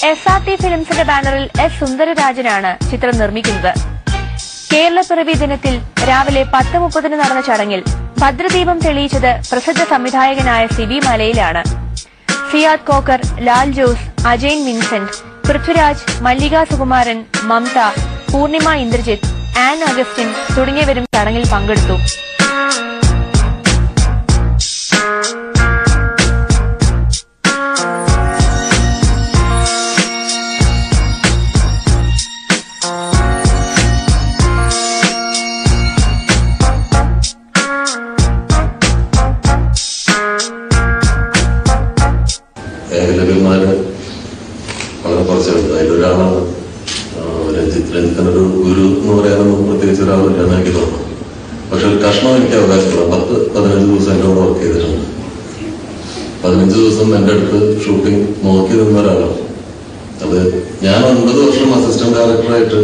SRT ഫിലിംസിന്റെ ബാനറിൽ S സുന്ദരരാജനാണ് ചിത്രം നിർമ്മിക്കുന്നത്. കേരളപ്പിറവി ദിനത്തിൽ രാവിലെ 10:30 നടന്ന ചടങ്ങിൽ ഭദ്രദീപം തെളിയിച്ചത് പ്രസിദ്ധ സംവിധായകനായ സിബി മലയിലാണ്. സിയാദ് കോക്കർ, ലാൽ ജോസ്, അജയൻ വിൻസെന്റ്, പൃഥ്വിരാജ്, മല്ലിക സുകുമാരൻ, മമത, പൂർണിമ ഇന്ദ്രജിത്ത്, ആൻ അഗസ്റ്റിൻ തുടങ്ങിയവരും ചടങ്ങിൽ പങ്കെടുത്തു. ഏകലവ്യന്മാര് വളരെ കുറച്ചുണ്ട്. അതിലൊരാളാണ് രഞ്ജിത്തിനൊരു ഗുരു എന്ന് പറയാനൊന്നും പ്രത്യേകിച്ച് ഒരാളില്ലെന്ന് എനിക്ക് തോന്നുന്നു. പക്ഷെ ഒരു കഷ്ണം എനിക്ക് അവകാശപ്പെടാം. 10-15 ദിവസം എൻ്റെ കൂടെ വർക്ക് ചെയ്തിട്ടുണ്ട്. 15 ദിവസം എൻ്റെ അടുത്ത് ഷൂട്ടിംഗ് നോക്കി നിന്ന ഒരാളാണ്. അത് ഞാൻ 9 വർഷം അസിസ്റ്റന്റ് ഡയറക്ടറായിട്ട്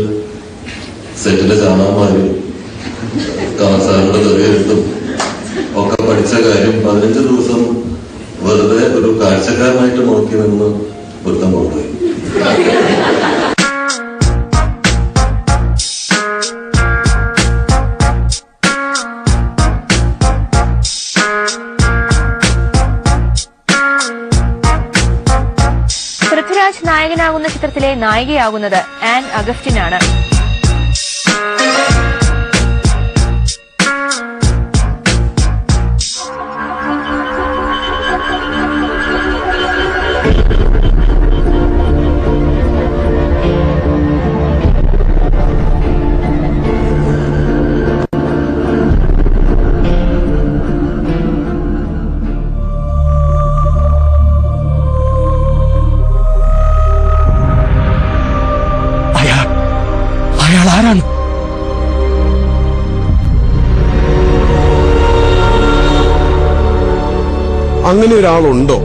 സെറ്റിലെ ചാണകന്മാരും സാറിന്റെ തെറിയെഴുത്തും ഒക്കെ പഠിച്ച കാര്യം 15 ദിവസം വെറുതെ ഒരു കാഴ്ചക്കാരനായിട്ട് നോക്കി നിന്ന് വൃത്തം കൊണ്ടുപോയി. പൃഥ്വിരാജ് നായകനാകുന്ന ചിത്രത്തിലെ നായികയാകുന്നത് ആൻ അഗസ്റ്റിനാണ്. അയാൾ ആരാണ്? അങ്ങനെ ഒരാളുണ്ടോ?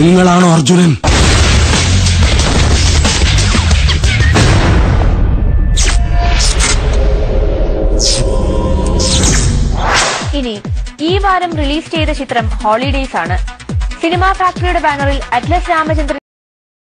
നിങ്ങളാണോ അർജുനൻ? ഇനി ഈ വാരം റിലീസ് ചെയ്ത ചിത്രം ഹോളിഡേയ്സ് ആണ്. സിനിമാ ഫാക്ടറിയുടെ ബാനറിൽ അറ്റ്ലസ് രാമചന്ദ്രൻ